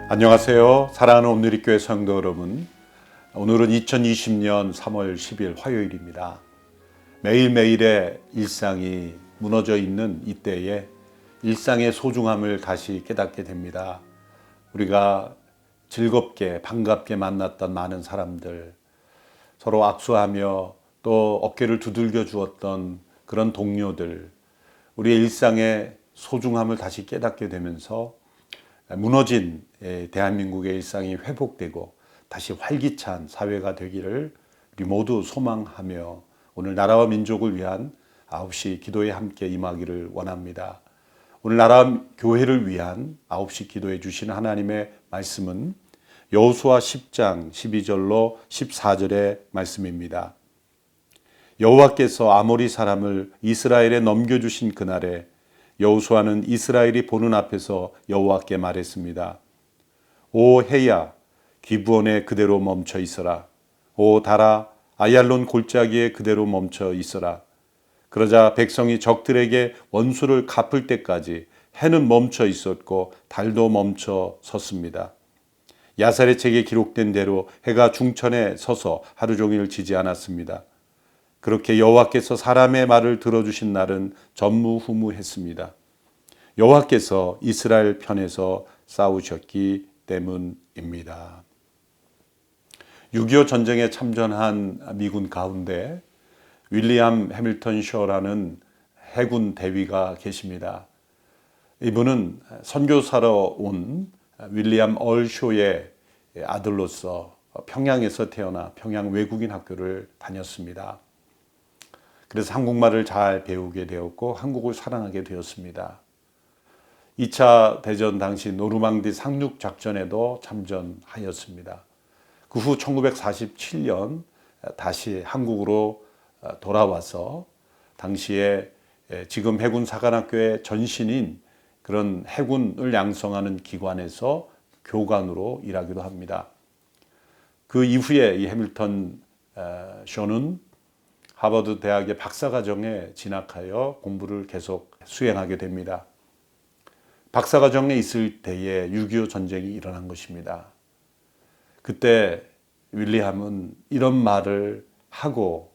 안녕하세요. 사랑하는 온누리교회 성도 여러분. 오늘은 2020년 3월 10일 화요일입니다. 매일매일의 일상이 무너져 있는 이때에 일상의 소중함을 다시 깨닫게 됩니다. 우리가 즐겁게 반갑게 만났던 많은 사람들, 서로 악수하며 또 어깨를 두들겨 주었던 그런 동료들, 우리의 일상의 소중함을 다시 깨닫게 되면서 무너진 대한민국의 일상이 회복되고 다시 활기찬 사회가 되기를 우리 모두 소망하며 오늘 나라와 민족을 위한 9시 기도에 함께 임하기를 원합니다. 오늘 나라 교회를 위한 9시 기도해 주신 하나님의 말씀은 여호수아 10장 12절로 14절의 말씀입니다. 여호와께서 아모리 사람을 이스라엘에 넘겨주신 그날에 여호수아는 이스라엘이 보는 앞에서 여호와께 말했습니다. 오 해야 기브온에 그대로 멈춰 있어라. 오 달아 아얄론 골짜기에 그대로 멈춰 있어라. 그러자 백성이 적들에게 원수를 갚을 때까지 해는 멈춰 있었고 달도 멈춰 섰습니다. 야살의 책에 기록된 대로 해가 중천에 서서 하루 종일 지지 않았습니다. 그렇게 여호와께서 사람의 말을 들어주신 날은 전무후무했습니다. 여호와께서 이스라엘 편에서 싸우셨기 때문입니다. 6.25 전쟁에 참전한 미군 가운데 윌리엄 해밀턴 쇼라는 해군 대위가 계십니다. 이분은 선교사로 온 윌리엄 얼 쇼의 아들로서 평양에서 태어나 평양 외국인 학교를 다녔습니다. 그래서 한국말을 잘 배우게 되었고 한국을 사랑하게 되었습니다. 2차 대전 당시 노르망디 상륙 작전에도 참전하였습니다. 그 후 1947년 다시 한국으로 돌아와서 당시에 지금 해군사관학교의 전신인 그런 해군을 양성하는 기관에서 교관으로 일하기도 합니다. 그 이후에 이 해밀턴 쇼는 하버드 대학의 박사과정에 진학하여 공부를 계속 수행하게 됩니다. 박사과정에 있을 때에 6.25 전쟁이 일어난 것입니다. 그때 윌리엄은 이런 말을 하고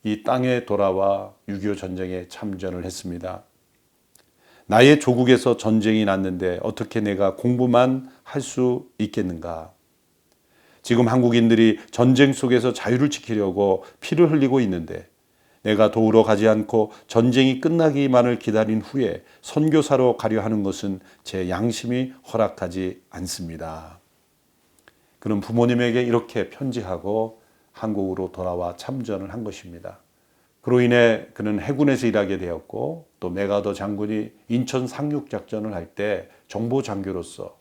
이 땅에 돌아와 6.25 전쟁에 참전을 했습니다. 나의 조국에서 전쟁이 났는데 어떻게 내가 공부만 할 수 있겠는가? 지금 한국인들이 전쟁 속에서 자유를 지키려고 피를 흘리고 있는데 내가 도우러 가지 않고 전쟁이 끝나기만을 기다린 후에 선교사로 가려 하는 것은 제 양심이 허락하지 않습니다. 그는 부모님에게 이렇게 편지하고 한국으로 돌아와 참전을 한 것입니다. 그로 인해 그는 해군에서 일하게 되었고 또 메가더 장군이 인천 상륙작전을 할 때 정보장교로서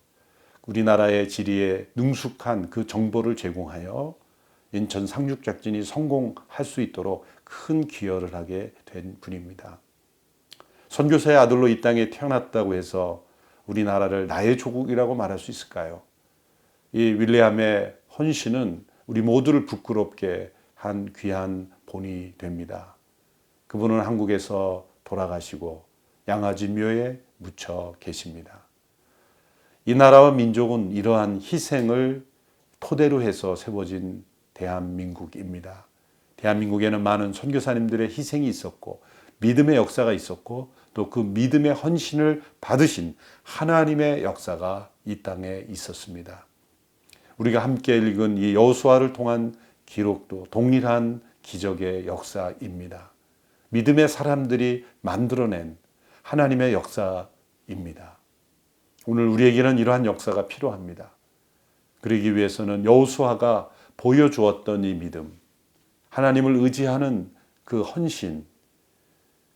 우리나라의 지리에 능숙한 그 정보를 제공하여 인천 상륙작전이 성공할 수 있도록 큰 기여를 하게 된 분입니다. 선교사의 아들로 이 땅에 태어났다고 해서 우리나라를 나의 조국이라고 말할 수 있을까요? 이 윌리엄의 헌신은 우리 모두를 부끄럽게 한 귀한 본이 됩니다. 그분은 한국에서 돌아가시고 양화진묘에 묻혀 계십니다. 이 나라와 민족은 이러한 희생을 토대로 해서 세워진 대한민국입니다. 대한민국에는 많은 선교사님들의 희생이 있었고 믿음의 역사가 있었고 또 그 믿음의 헌신을 받으신 하나님의 역사가 이 땅에 있었습니다. 우리가 함께 읽은 이 여호수아를 통한 기록도 동일한 기적의 역사입니다. 믿음의 사람들이 만들어낸 하나님의 역사입니다. 오늘 우리에게는 이러한 역사가 필요합니다. 그러기 위해서는 여호수아가 보여주었던 이 믿음, 하나님을 의지하는 그 헌신,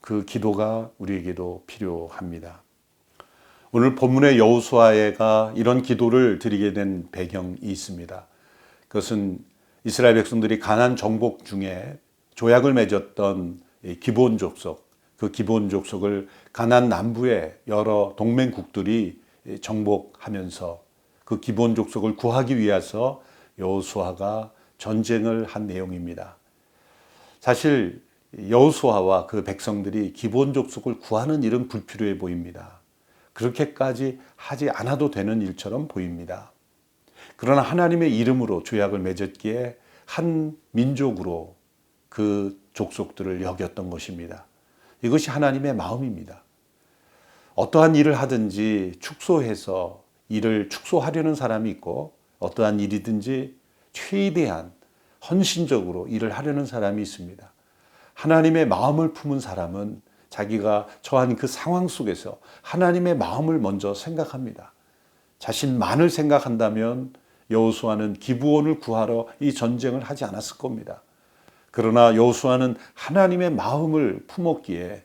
그 기도가 우리에게도 필요합니다. 오늘 본문의 여호수아가 이런 기도를 드리게 된 배경이 있습니다. 그것은 이스라엘 백성들이 가나안 정복 중에 조약을 맺었던 기브온 족속, 그 기브온 족속을 가나안 남부의 여러 동맹국들이 정복하면서 그 기브온 족속을 구하기 위해서 여호수아가 전쟁을 한 내용입니다. 사실 여호수아와 그 백성들이 기브온 족속을 구하는 일은 불필요해 보입니다. 그렇게까지 하지 않아도 되는 일처럼 보입니다. 그러나 하나님의 이름으로 조약을 맺었기에 한 민족으로 그 족속들을 여겼던 것입니다. 이것이 하나님의 마음입니다. 어떠한 일을 하든지 축소해서 일을 축소하려는 사람이 있고, 어떠한 일이든지 최대한 헌신적으로 일을 하려는 사람이 있습니다. 하나님의 마음을 품은 사람은 자기가 처한 그 상황 속에서 하나님의 마음을 먼저 생각합니다. 자신만을 생각한다면 여호수아는 기브온을 구하러 이 전쟁을 하지 않았을 겁니다. 그러나 여호수아는 하나님의 마음을 품었기에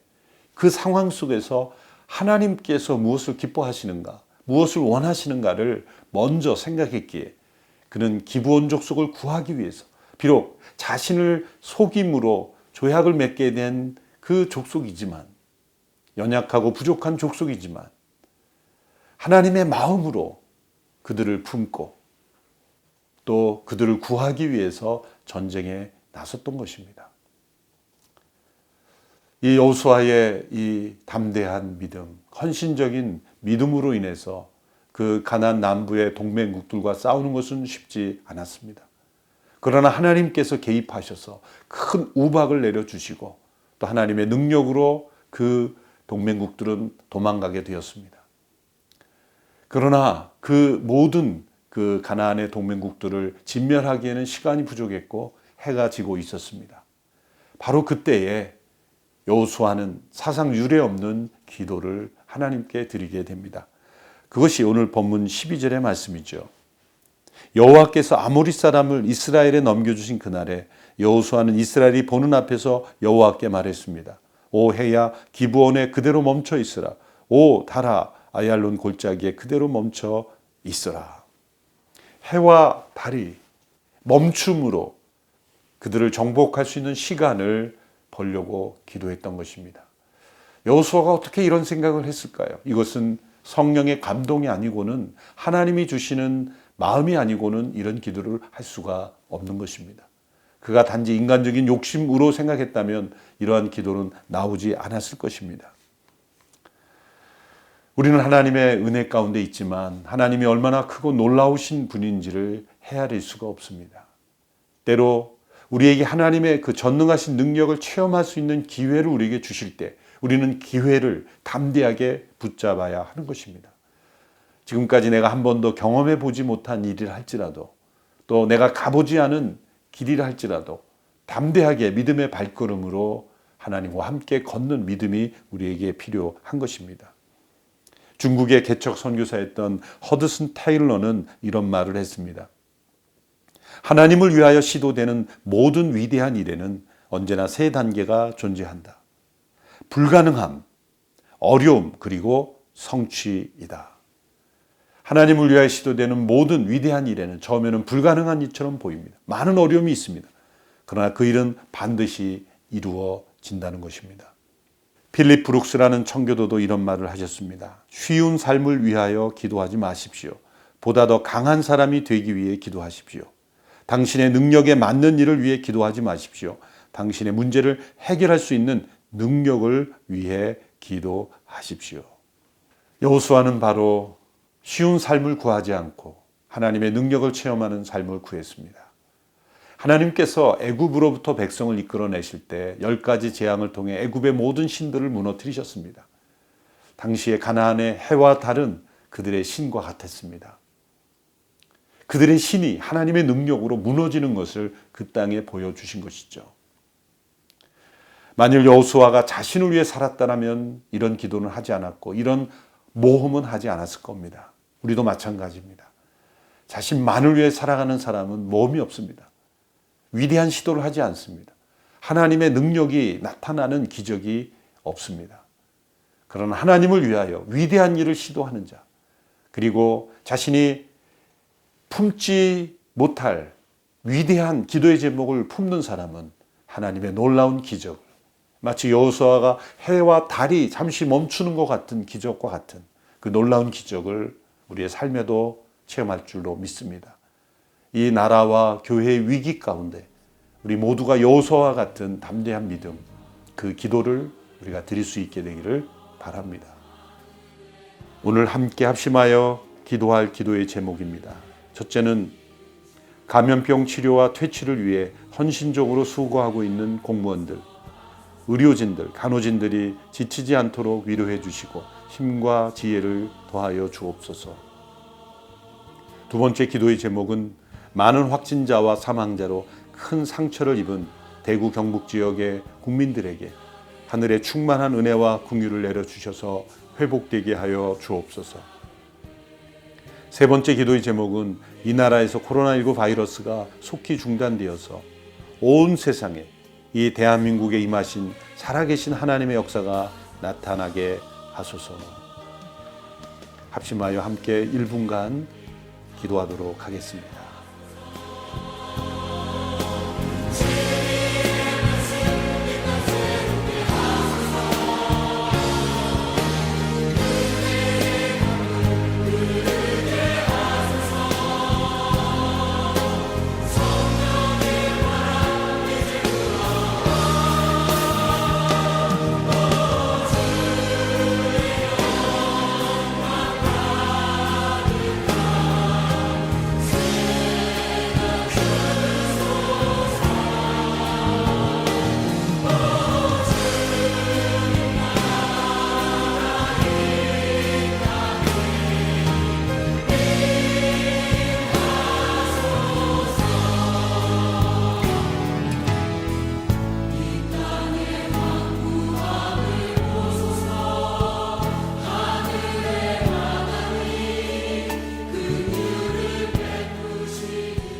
그 상황 속에서 하나님께서 무엇을 기뻐하시는가, 무엇을 원하시는가를 먼저 생각했기에 그는 기브온 족속을 구하기 위해서, 비록 자신을 속임으로 조약을 맺게 된 그 족속이지만, 연약하고 부족한 족속이지만 하나님의 마음으로 그들을 품고 또 그들을 구하기 위해서 전쟁에 나섰던 것입니다. 이 여호수아의 이 담대한 믿음, 헌신적인 믿음으로 인해서 그 가나안 남부의 동맹국들과 싸우는 것은 쉽지 않았습니다. 그러나 하나님께서 개입하셔서 큰 우박을 내려주시고 또 하나님의 능력으로 그 동맹국들은 도망가게 되었습니다. 그러나 그 모든 그 가나안의 동맹국들을 진멸하기에는 시간이 부족했고 해가 지고 있었습니다. 바로 그때에 여호수아는 사상 유례 없는 기도를 하나님께 드리게 됩니다. 그것이 오늘 본문 12절의 말씀이죠. 여호와께서 아모리 사람을 이스라엘에 넘겨주신 그날에 여호수아는 이스라엘이 보는 앞에서 여호와께 말했습니다. 오 해야 기브온에 그대로 멈춰 있으라. 오 달아 아얄론 골짜기에 그대로 멈춰 있으라. 해와 달이 멈춤으로 그들을 정복할 수 있는 시간을 벌려고 기도했던 것입니다. 여호수아가 어떻게 이런 생각을 했을까요? 이것은 성령의 감동이 아니고는, 하나님이 주시는 마음이 아니고는 이런 기도를 할 수가 없는 것입니다. 그가 단지 인간적인 욕심으로 생각했다면 이러한 기도는 나오지 않았을 것입니다. 우리는 하나님의 은혜 가운데 있지만 하나님이 얼마나 크고 놀라우신 분인지를 헤아릴 수가 없습니다. 때로 우리에게 하나님의 그 전능하신 능력을 체험할 수 있는 기회를 우리에게 주실 때 우리는 기회를 담대하게 붙잡아야 하는 것입니다. 지금까지 내가 한 번도 경험해 보지 못한 일이라 할지라도, 또 내가 가보지 않은 길이라 할지라도 담대하게 믿음의 발걸음으로 하나님과 함께 걷는 믿음이 우리에게 필요한 것입니다. 중국의 개척 선교사였던 허드슨 테일러는 이런 말을 했습니다. 하나님을 위하여 시도되는 모든 위대한 일에는 언제나 세 단계가 존재한다. 불가능함, 어려움, 그리고 성취이다. 하나님을 위하여 시도되는 모든 위대한 일에는 처음에는 불가능한 일처럼 보입니다. 많은 어려움이 있습니다. 그러나 그 일은 반드시 이루어진다는 것입니다. 필립 브룩스라는 청교도도 이런 말을 하셨습니다. 쉬운 삶을 위하여 기도하지 마십시오. 보다 더 강한 사람이 되기 위해 기도하십시오. 당신의 능력에 맞는 일을 위해 기도하지 마십시오. 당신의 문제를 해결할 수 있는 능력을 위해 기도하십시오. 여호수아는 바로 쉬운 삶을 구하지 않고 하나님의 능력을 체험하는 삶을 구했습니다. 하나님께서 애굽으로부터 백성을 이끌어내실 때 10가지 재앙을 통해 애굽의 모든 신들을 무너뜨리셨습니다. 당시에 가나안의 해와 달은 그들의 신과 같았습니다. 그들의 신이 하나님의 능력으로 무너지는 것을 그 땅에 보여주신 것이죠. 만일 여호수아가 자신을 위해 살았다면 이런 기도는 하지 않았고 이런 모험은 하지 않았을 겁니다. 우리도 마찬가지입니다. 자신만을 위해 살아가는 사람은 모험이 없습니다. 위대한 시도를 하지 않습니다. 하나님의 능력이 나타나는 기적이 없습니다. 그러나 하나님을 위하여 위대한 일을 시도하는 자, 그리고 자신이 품지 못할 위대한 기도의 제목을 품는 사람은 하나님의 놀라운 기적, 마치 여호수아가 해와 달이 잠시 멈추는 것 같은 기적과 같은 그 놀라운 기적을 우리의 삶에도 체험할 줄로 믿습니다. 이 나라와 교회의 위기 가운데 우리 모두가 여호수아와 같은 담대한 믿음, 그 기도를 우리가 드릴 수 있게 되기를 바랍니다. 오늘 함께 합심하여 기도할 기도의 제목입니다. 첫째는 감염병 치료와 퇴치를 위해 헌신적으로 수고하고 있는 공무원들, 의료진들, 간호진들이 지치지 않도록 위로해 주시고 힘과 지혜를 더하여 주옵소서. 두 번째 기도의 제목은 많은 확진자와 사망자로 큰 상처를 입은 대구 경북 지역의 국민들에게 하늘의 충만한 은혜와 긍휼을 내려주셔서 회복되게 하여 주옵소서. 세 번째 기도의 제목은 이 나라에서 코로나19 바이러스가 속히 중단되어서 온 세상에 이 대한민국에 임하신 살아계신 하나님의 역사가 나타나게 하소서. 합심하여 함께 1분간 기도하도록 하겠습니다.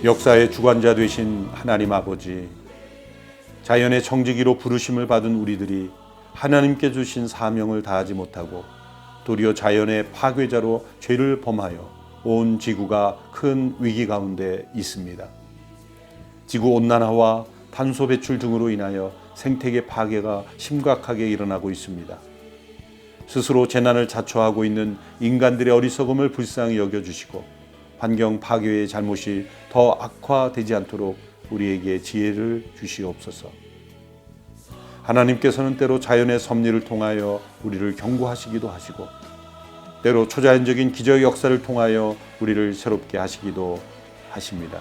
역사의 주관자 되신 하나님 아버지, 자연의 정직이로 부르심을 받은 우리들이 하나님께 주신 사명을 다하지 못하고 도리어 자연의 파괴자로 죄를 범하여 온 지구가 큰 위기 가운데 있습니다. 지구 온난화와 탄소 배출 등으로 인하여 생태계 파괴가 심각하게 일어나고 있습니다. 스스로 재난을 자초하고 있는 인간들의 어리석음을 불쌍히 여겨주시고 환경 파괴의 잘못이 더 악화되지 않도록 우리에게 지혜를 주시옵소서. 하나님께서는 때로 자연의 섭리를 통하여 우리를 경고하시기도 하시고 때로 초자연적인 기적 역사를 통하여 우리를 새롭게 하시기도 하십니다.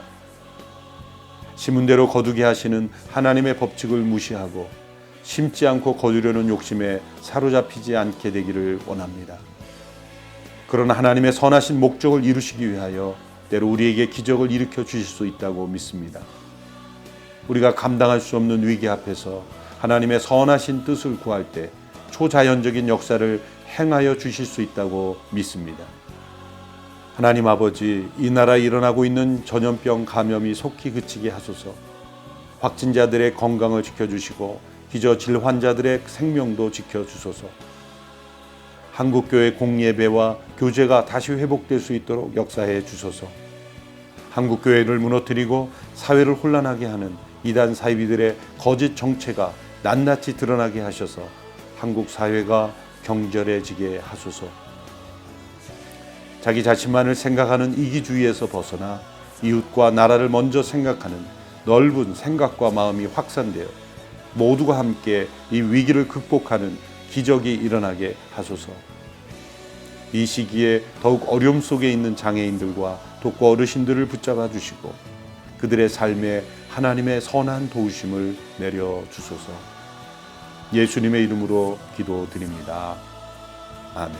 심은대로 거두게 하시는 하나님의 법칙을 무시하고 심지 않고 거두려는 욕심에 사로잡히지 않게 되기를 원합니다. 그러나 하나님의 선하신 목적을 이루시기 위하여 때로 우리에게 기적을 일으켜 주실 수 있다고 믿습니다. 우리가 감당할 수 없는 위기 앞에서 하나님의 선하신 뜻을 구할 때 초자연적인 역사를 행하여 주실 수 있다고 믿습니다. 하나님 아버지, 이 나라에 일어나고 있는 전염병 감염이 속히 그치게 하소서. 확진자들의 건강을 지켜주시고 기저질 환자들의 생명도 지켜주소서. 한국교회 공예배와 교제가 다시 회복될 수 있도록 역사해 주소서. 한국교회를 무너뜨리고 사회를 혼란하게 하는 이단 사이비들의 거짓 정체가 낱낱이 드러나게 하셔서 한국 사회가 경절해지게 하소서. 자기 자신만을 생각하는 이기주의에서 벗어나 이웃과 나라를 먼저 생각하는 넓은 생각과 마음이 확산되어 모두가 함께 이 위기를 극복하는 기적이 일어나게 하소서. 이 시기에 더욱 어려움 속에 있는 장애인들과 독거 어르신들을 붙잡아 주시고 그들의 삶에 하나님의 선한 도우심을 내려 주소서. 예수님의 이름으로 기도드립니다. 아멘.